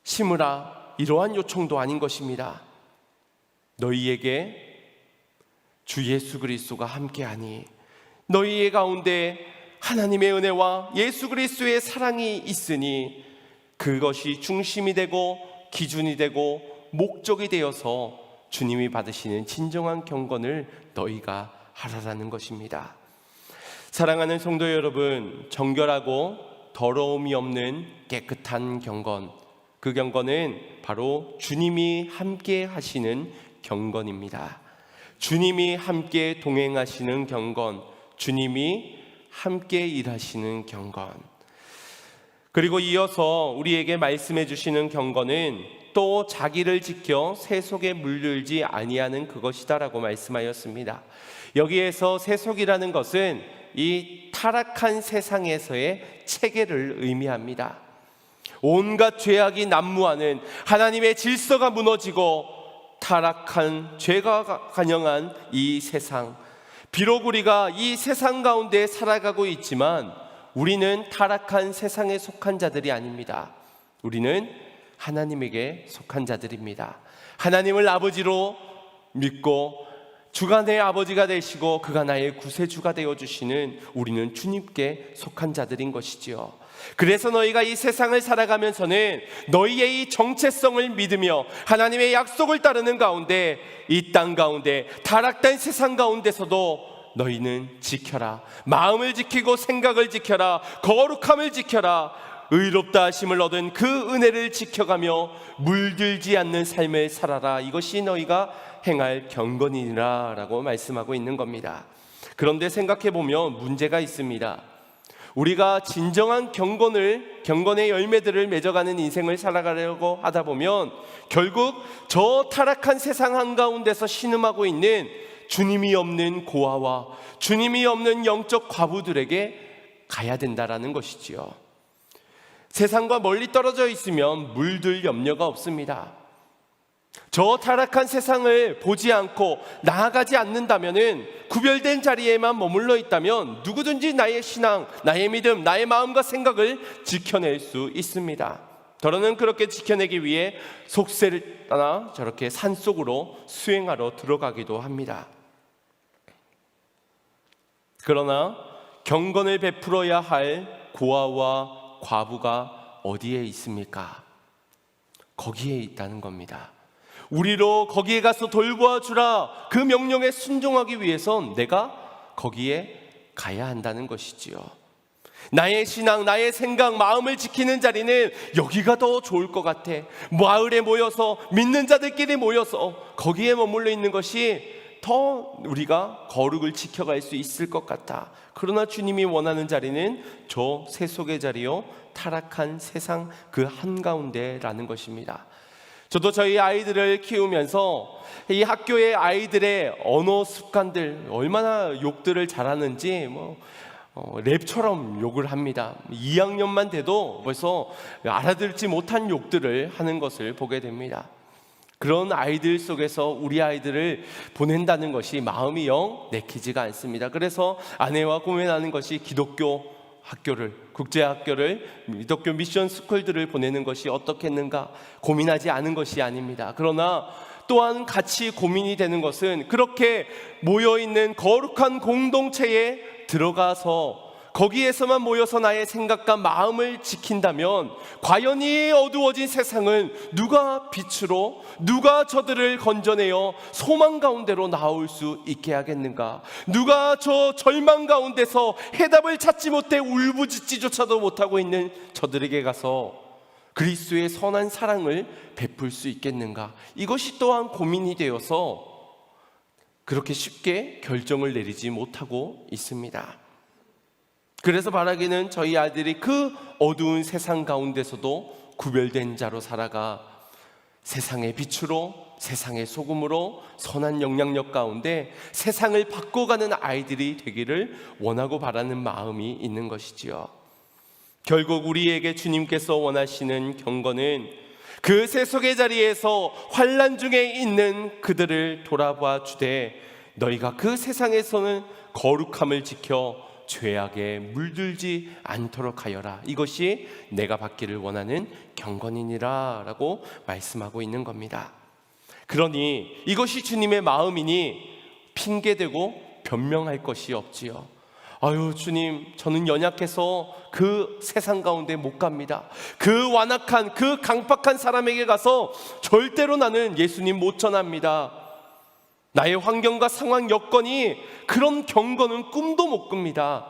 심으라, 이러한 요청도 아닌 것입니다. 너희에게 주 예수 그리스도가 함께하니 너희의 가운데 하나님의 은혜와 예수 그리스도의 사랑이 있으니 그것이 중심이 되고 기준이 되고 목적이 되어서 주님이 받으시는 진정한 경건을 너희가 하라라는 것입니다. 사랑하는 성도 여러분, 정결하고 더러움이 없는 깨끗한 경건, 그 경건은 바로 주님이 함께 하시는 경건입니다. 주님이 함께 동행하시는 경건, 주님이 함께 일하시는 경건. 그리고 이어서 우리에게 말씀해 주시는 경건은 또 자기를 지켜 세속에 물들지 아니하는 그것이다라고 말씀하였습니다. 여기에서 세속이라는 것은 이 타락한 세상에서의 체계를 의미합니다. 온갖 죄악이 난무하는 하나님의 질서가 무너지고 타락한 죄가 간영한 이 세상, 비록 우리가 이 세상 가운데 살아가고 있지만 우리는 타락한 세상에 속한 자들이 아닙니다. 우리는 하나님에게 속한 자들입니다. 하나님을 아버지로 믿고 주가 내 아버지가 되시고 그가 나의 구세주가 되어주시는 우리는 주님께 속한 자들인 것이지요. 그래서 너희가 이 세상을 살아가면서는 너희의 이 정체성을 믿으며 하나님의 약속을 따르는 가운데 이 땅 가운데 타락된 세상 가운데서도 너희는 지켜라, 마음을 지키고 생각을 지켜라, 거룩함을 지켜라, 의롭다 하심을 얻은 그 은혜를 지켜가며 물들지 않는 삶을 살아라. 이것이 너희가 행할 경건이니라 라고 말씀하고 있는 겁니다. 그런데 생각해보면 문제가 있습니다. 우리가 진정한 경건의 열매들을 맺어가는 인생을 살아가려고 하다 보면 결국 저 타락한 세상 한가운데서 신음하고 있는 주님이 없는 고아와 주님이 없는 영적 과부들에게 가야 된다라는 것이지요. 세상과 멀리 떨어져 있으면 물들 염려가 없습니다. 저 타락한 세상을 보지 않고 나아가지 않는다면은 구별된 자리에만 머물러 있다면 누구든지 나의 신앙, 나의 믿음, 나의 마음과 생각을 지켜낼 수 있습니다. 더러는 그렇게 지켜내기 위해 속세를 떠나 저렇게 산속으로 수행하러 들어가기도 합니다. 그러나 경건을 베풀어야 할 고아와 과부가 어디에 있습니까? 거기에 있다는 겁니다. 우리로 거기에 가서 돌보아 주라, 그 명령에 순종하기 위해선 내가 거기에 가야 한다는 것이지요. 나의 신앙, 나의 생각, 마음을 지키는 자리는 여기가 더 좋을 것 같아. 마을에 모여서 믿는 자들끼리 모여서 거기에 머물러 있는 것이 더 우리가 거룩을 지켜갈 수 있을 것 같다. 그러나 주님이 원하는 자리는 저 세속의 자리요, 타락한 세상 그 한가운데라는 것입니다. 저도 저희 아이들을 키우면서 이 학교의 아이들의 언어 습관들, 얼마나 욕들을 잘하는지 랩처럼 욕을 합니다. 2학년만 돼도 벌써 알아듣지 못한 욕들을 하는 것을 보게 됩니다. 그런 아이들 속에서 우리 아이들을 보낸다는 것이 마음이 영 내키지가 않습니다. 그래서 아내와 고민하는 것이 기독교 학교를, 국제학교를, 기독교 미션 스쿨들을 보내는 것이 어떻겠는가 고민하지 않은 것이 아닙니다. 그러나 또한 같이 고민이 되는 것은 그렇게 모여있는 거룩한 공동체에 들어가서 거기에서만 모여서 나의 생각과 마음을 지킨다면 과연 이 어두워진 세상은 누가 빛으로, 누가 저들을 건져내어 소망 가운데로 나올 수 있게 하겠는가? 누가 저 절망 가운데서 해답을 찾지 못해 울부짖지조차도 못하고 있는 저들에게 가서 그리스도의 선한 사랑을 베풀 수 있겠는가? 이것이 또한 고민이 되어서 그렇게 쉽게 결정을 내리지 못하고 있습니다. 그래서 바라기는 저희 아들이 그 어두운 세상 가운데서도 구별된 자로 살아가 세상의 빛으로, 세상의 소금으로 선한 영향력 가운데 세상을 바꿔가는 아이들이 되기를 원하고 바라는 마음이 있는 것이지요. 결국 우리에게 주님께서 원하시는 경건은 그 세속의 자리에서 환난 중에 있는 그들을 돌아봐 주되 너희가 그 세상에서는 거룩함을 지켜 죄악에 물들지 않도록 하여라. 이것이 내가 받기를 원하는 경건이니라 라고 말씀하고 있는 겁니다. 그러니 이것이 주님의 마음이니 핑계대고 변명할 것이 없지요. 아유 주님, 저는 연약해서 그 세상 가운데 못 갑니다. 그 완악한, 그 강팍한 사람에게 가서 절대로 나는 예수님 못 전합니다. 나의 환경과 상황, 여건이 그런 경건은 꿈도 못 꿉니다.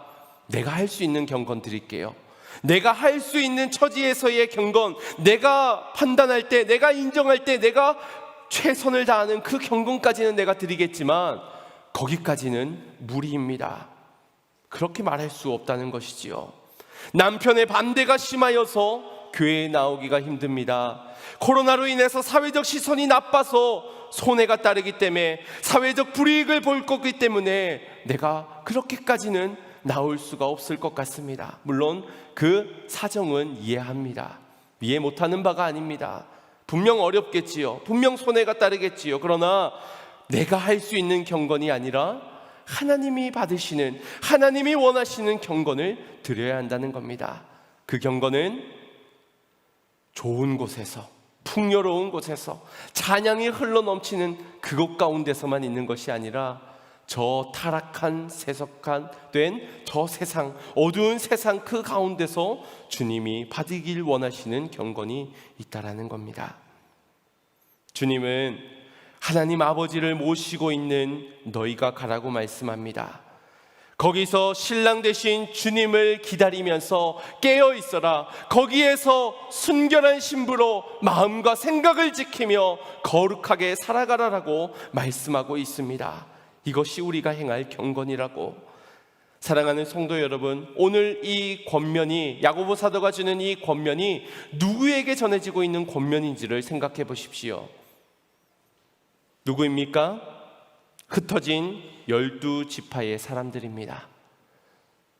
내가 할 수 있는 경건 드릴게요. 내가 할 수 있는 처지에서의 경건, 내가 판단할 때, 내가 인정할 때, 내가 최선을 다하는 그 경건까지는 내가 드리겠지만 거기까지는 무리입니다. 그렇게 말할 수 없다는 것이지요. 남편의 반대가 심하여서 교회에 나오기가 힘듭니다. 코로나로 인해서 사회적 시선이 나빠서 손해가 따르기 때문에, 사회적 불이익을 볼 거기 때문에 내가 그렇게까지는 나올 수가 없을 것 같습니다. 물론 그 사정은 이해합니다. 이해 못하는 바가 아닙니다. 분명 어렵겠지요. 분명 손해가 따르겠지요. 그러나 내가 할 수 있는 경건이 아니라 하나님이 받으시는, 하나님이 원하시는 경건을 드려야 한다는 겁니다. 그 경건은 좋은 곳에서, 풍요로운 곳에서, 찬양이 흘러넘치는 그곳 가운데서만 있는 것이 아니라 저 타락한, 세속화된 저 세상, 어두운 세상 그 가운데서 주님이 받으길 원하시는 경건이 있다라는 겁니다. 주님은 하나님 아버지를 모시고 있는 너희가 가라고 말씀합니다. 거기서 신랑 되신 주님을 기다리면서 깨어 있어라. 거기에서 순결한 신부로 마음과 생각을 지키며 거룩하게 살아가라라고 말씀하고 있습니다. 이것이 우리가 행할 경건이라고. 사랑하는 성도 여러분, 오늘 이 권면이, 야고보 사도가 주는 이 권면이 누구에게 전해지고 있는 권면인지를 생각해 보십시오. 누구입니까? 흩어진 12지파의 사람들입니다.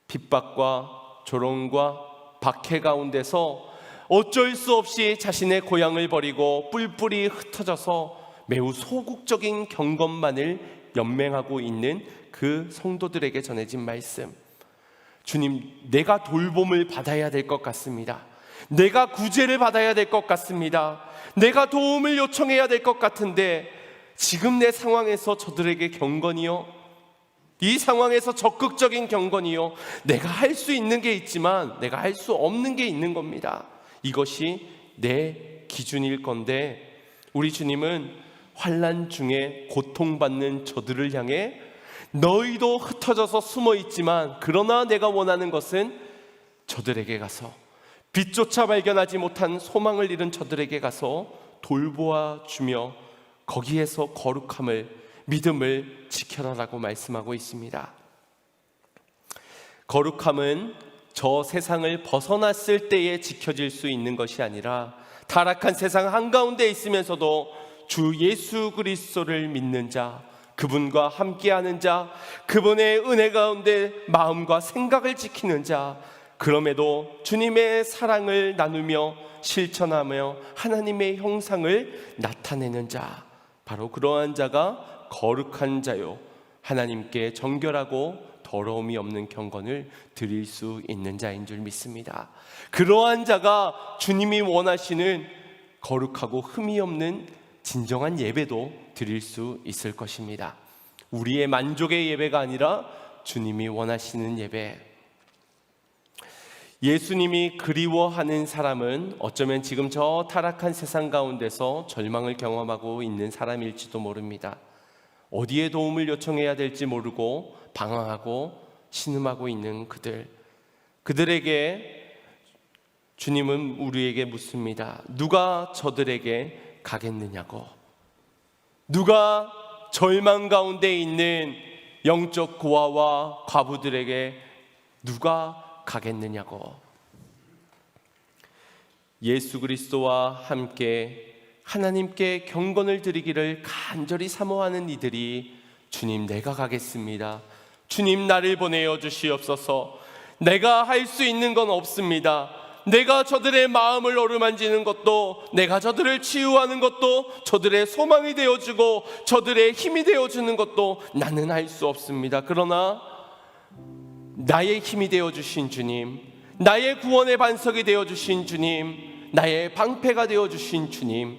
핍박과 조롱과 박해 가운데서 어쩔 수 없이 자신의 고향을 버리고 뿔뿔이 흩어져서 매우 소극적인 경건만을 연맹하고 있는 그 성도들에게 전해진 말씀. 주님, 내가 돌봄을 받아야 될 것 같습니다. 내가 구제를 받아야 될 것 같습니다. 내가 도움을 요청해야 될 것 같은데 지금 내 상황에서 저들에게 경건이요, 이 상황에서 적극적인 경건이요, 내가 할 수 있는 게 있지만 내가 할 수 없는 게 있는 겁니다. 이것이 내 기준일 건데 우리 주님은 환난 중에 고통받는 저들을 향해 너희도 흩어져서 숨어 있지만 그러나 내가 원하는 것은 저들에게 가서, 빛조차 발견하지 못한 소망을 잃은 저들에게 가서 돌보아 주며 거기에서 거룩함을, 믿음을 지켜라라고 말씀하고 있습니다. 거룩함은 저 세상을 벗어났을 때에 지켜질 수 있는 것이 아니라 타락한 세상 한가운데 있으면서도 주 예수 그리스도를 믿는 자, 그분과 함께하는 자, 그분의 은혜 가운데 마음과 생각을 지키는 자, 그럼에도 주님의 사랑을 나누며 실천하며 하나님의 형상을 나타내는 자, 바로 그러한 자가 거룩한 자요, 하나님께 정결하고 더러움이 없는 경건을 드릴 수 있는 자인 줄 믿습니다. 그러한 자가 주님이 원하시는 거룩하고 흠이 없는 진정한 예배도 드릴 수 있을 것입니다. 우리의 만족의 예배가 아니라 주님이 원하시는 예배. 예수님이 그리워하는 사람은 어쩌면 지금 저 타락한 세상 가운데서 절망을 경험하고 있는 사람일지도 모릅니다. 어디에 도움을 요청해야 될지 모르고 방황하고 신음하고 있는 그들에게 주님은 우리에게 묻습니다. 누가 저들에게 가겠느냐고. 누가 절망 가운데 있는 영적 고아와 과부들에게 누가 가겠느냐고. 예수 그리스도와 함께 하나님께 경건을 드리기를 간절히 사모하는 이들이 주님 내가 가겠습니다. 주님 나를 보내어 주시옵소서. 내가 할 수 있는 건 없습니다. 내가 저들의 마음을 어루만지는 것도, 내가 저들을 치유하는 것도, 저들의 소망이 되어주고 저들의 힘이 되어주는 것도 나는 할 수 없습니다. 그러나 나의 힘이 되어주신 주님, 나의 구원의 반석이 되어주신 주님, 나의 방패가 되어주신 주님,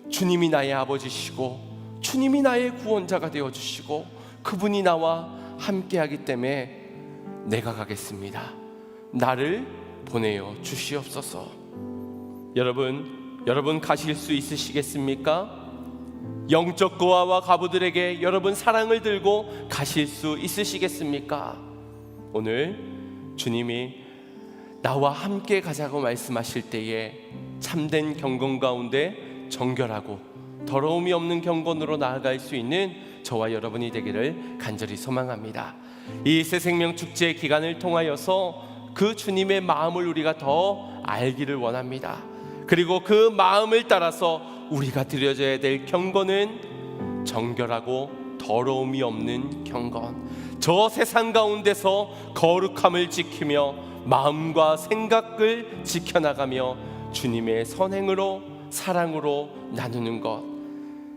주님이 나의 아버지시고 주님이 나의 구원자가 되어주시고 그분이 나와 함께하기 때문에 내가 가겠습니다. 나를 보내어 주시옵소서. 여러분 가실 수 있으시겠습니까? 영적 고아와 과부들에게 여러분 사랑을 들고 가실 수 있으시겠습니까? 오늘 주님이 나와 함께 가자고 말씀하실 때에 참된 경건 가운데 정결하고 더러움이 없는 경건으로 나아갈 수 있는 저와 여러분이 되기를 간절히 소망합니다. 이 새생명 축제 기간을 통하여서 그 주님의 마음을 우리가 더 알기를 원합니다. 그리고 그 마음을 따라서 우리가 드려져야 될 경건은 정결하고 더러움이 없는 경건, 저 세상 가운데서 거룩함을 지키며 마음과 생각을 지켜나가며 주님의 선행으로 사랑으로 나누는 것,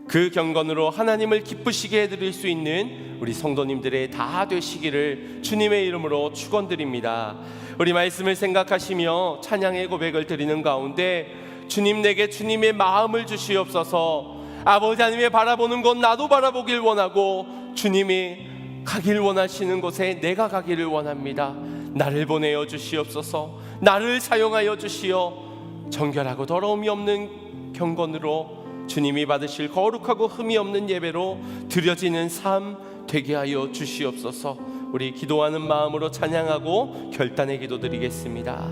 그 경건으로 하나님을 기쁘시게 해드릴 수 있는 우리 성도님들의 다 되시기를 주님의 이름으로 축원드립니다. 우리 말씀을 생각하시며 찬양의 고백을 드리는 가운데 주님 내게 주님의 마음을 주시옵소서. 아버지 하나님의 바라보는 것 나도 바라보길 원하고 주님이 가길 원하시는 곳에 내가 가기를 원합니다. 나를 보내어 주시옵소서. 나를 사용하여 주시어 정결하고 더러움이 없는 경건으로 주님이 받으실 거룩하고 흠이 없는 예배로 드려지는 삶 되게 하여 주시옵소서. 우리 기도하는 마음으로 찬양하고 결단의 기도 드리겠습니다.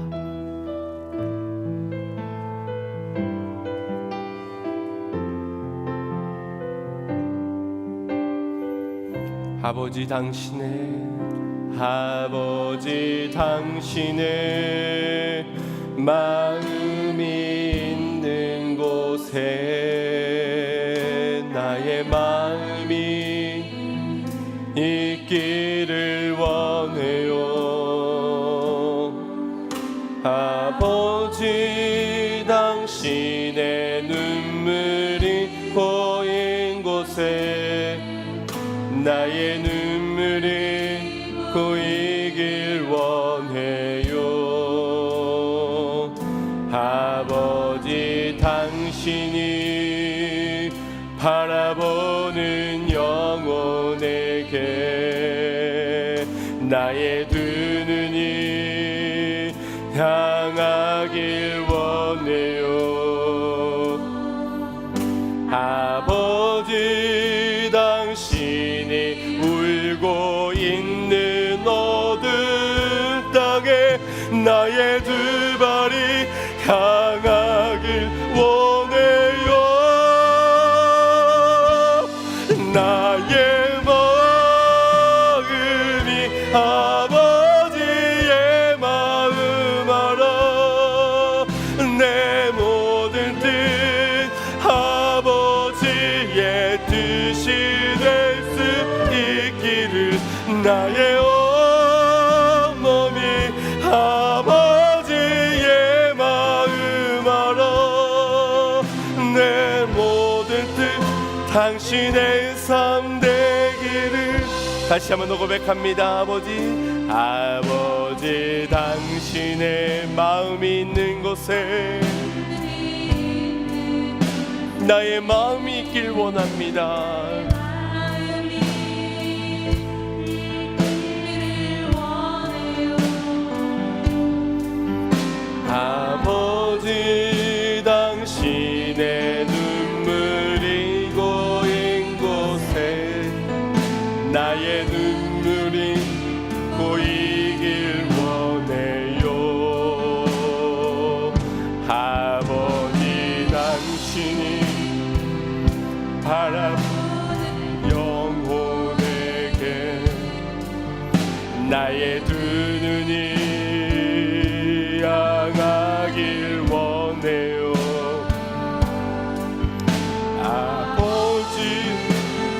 아버지 당신의 마음이 있는 곳에 나의 마음이 있기를 원해요. 아버지 당신의 눈물이 고인 곳에 나의 눈물이 고이길 원해요. 아버지 당신이 바라보는 영혼에게 나의 두 눈이 향하길 원해요. 아버지 당신이 울고 있는 어두운 땅에 나의 두 발이 향하길 원해요. 나의 마음이 아버지의 마음 알아. 내 모든 뜻 아버지의 뜻이 될 수 있기를. 나의 온몸이 아버지의 마음 알아. 내 모든 뜻 당신의 삶 되기를. 다시 한번 더 고백합니다. 아버지 당신의 마음이 있는 곳에 나의 마음이 있길 원합니다. 나의 두 눈이 향하길 원해요. 아버지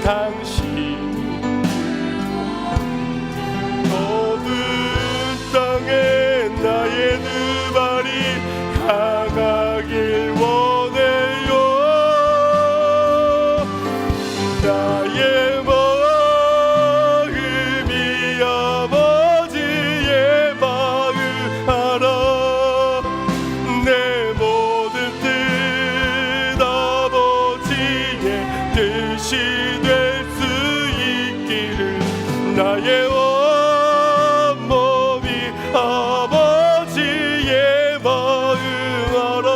당신 어두운 땅에 나의 두 발이 향하길 원해요. 나의 마음이 아버지의 마음 알아. 내 모든 뜻 아버지의 뜻이 될 수 있기를 나의 온몸이 아버지의 마음 알아.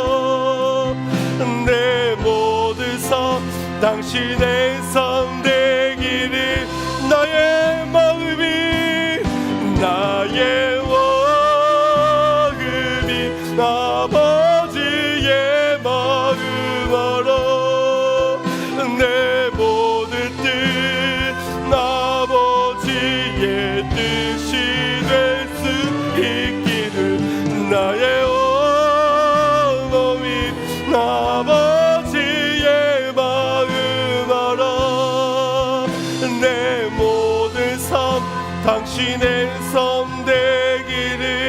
내 모든 삶 당신의 삶 되기를 나의 마음이 아버지의 마음 알아. 내 모든 뜻 아버지의 뜻이 될 수 있기를 나의 온몸이 아버지의 마음 알아. 내 모든 삶 당신의 삶 되기를.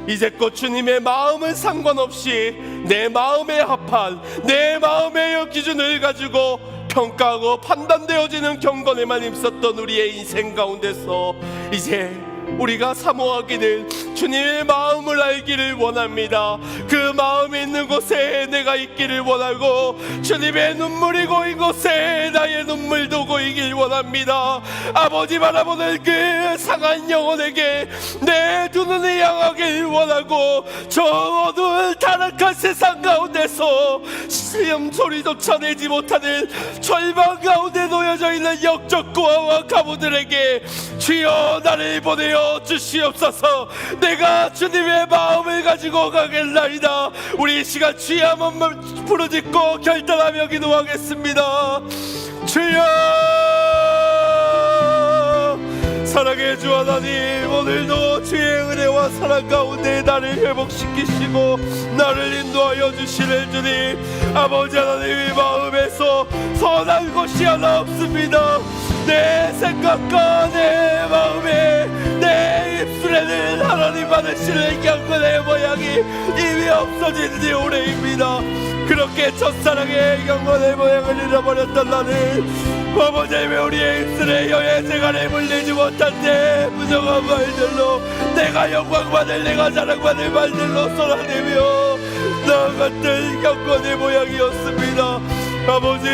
이제껏 주님의 마음은 상관없이 내 마음에 합한 내 마음의 기준을 가지고 평가하고 판단되어지는 경건에만 힘썼던 우리의 인생 가운데서 이제 우리가 사모하기를 주님의 마음을 알기를 원합니다. 그 마음이 있는 곳에 내가 있기를 원하고 주님의 눈물이 고인 곳에 나의 눈물도 고이길 원합니다. 아버지 바라보는 그 상한 영혼에게 내 두 눈이 향하길 원하고 저 어두운 타락한 세상 가운데서 시험 소리조차 내지 못하는 절망 가운데 놓여져 있는 역적고아와 가부들에게 주여 나를 보내어 주시옵소서. 내가 주님의 마음을 가지고 가겠나이다. 우리 이 시간 주의 한번 부르짖고 결단하며 기도하겠습니다. 주여 사랑의 주 하나님, 오늘도 주의 은혜와 사랑 가운데 나를 회복시키시고 나를 인도하여 주시는 주님, 아버지 하나님의 마음에서 선한 것이 하나 없습니다. 내 생각과 내 마음에 내 입술에는 하나님 받으시는 경건의 모양이 이미 없어진 지 오래입니다. 그렇게 첫사랑의 경건의 모양을 잃어버렸던 나는 아버지 왜 우리의 입술에 여의 재간을 물리지 못한 데 부정한 말들로 내가 영광받을 내가 자랑받을 말들로 쏟아내며 나아갔던 경건의 모양이었습니다. 아버지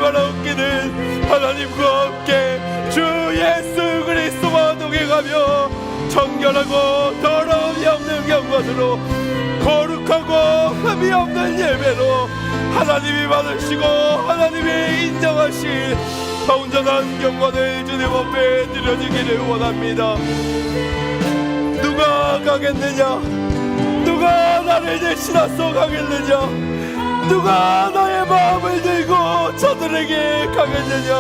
바라옵기는 하나님과 함께 주 예수 그리스도와 동행하며 정결하고 더러움이 없는 경건으로 거룩하고 흠이 없는 예배로 하나님이 받으시고 하나님이 인정하신 온전한 경건을 주님 앞에 드려지기를 원합니다. 누가 가겠느냐? 누가 나를 대신하서 가겠느냐? 누가 나의 마음을 들고 저들에게 가겠느냐?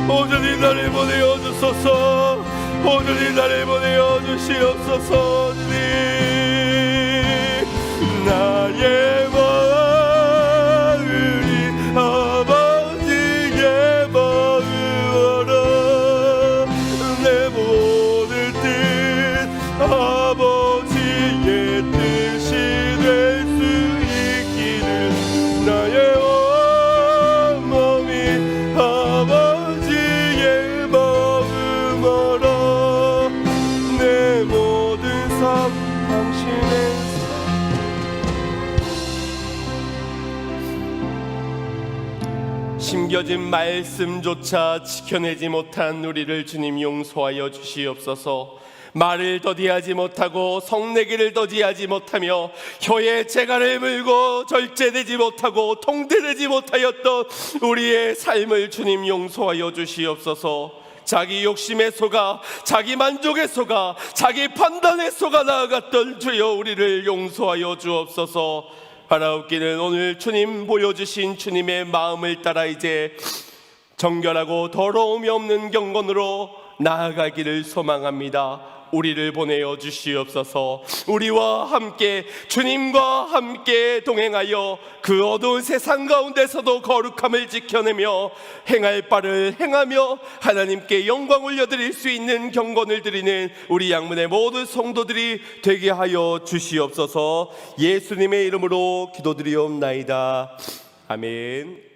온전히 나를 보내어 주소서. 온전히 나를 보내어 주시옵소서. 주님 나의 마음이 아버지의 마음 알아. 내 모든 뜻 아버지의 뜻이 될 수 있기를 나의 온몸이 아버지의 마음 알아. 내 모든 삶 당신의 심겨진 말씀조차 지켜내지 못한 우리를 주님 용서하여 주시옵소서. 말을 더디하지 못하고 성내기를 더디하지 못하며 혀에 재갈을 물고 절제되지 못하고 통제되지 못하였던 우리의 삶을 주님 용서하여 주시옵소서. 자기 욕심에 속아 자기 만족에 속아 자기 판단에 속아 나아갔던 주여 우리를 용서하여 주옵소서. 바라옵기는 오늘 주님 보여주신 주님의 마음을 따라 이제 정결하고 더러움이 없는 경건으로 나아가기를 소망합니다. 우리를 보내어 주시옵소서. 우리와 함께 주님과 함께 동행하여 그 어두운 세상 가운데서도 거룩함을 지켜내며 행할 바를 행하며 하나님께 영광 올려드릴 수 있는 경건을 드리는 우리 양문의 모든 성도들이 되게 하여 주시옵소서. 예수님의 이름으로 기도드리옵나이다. 아멘.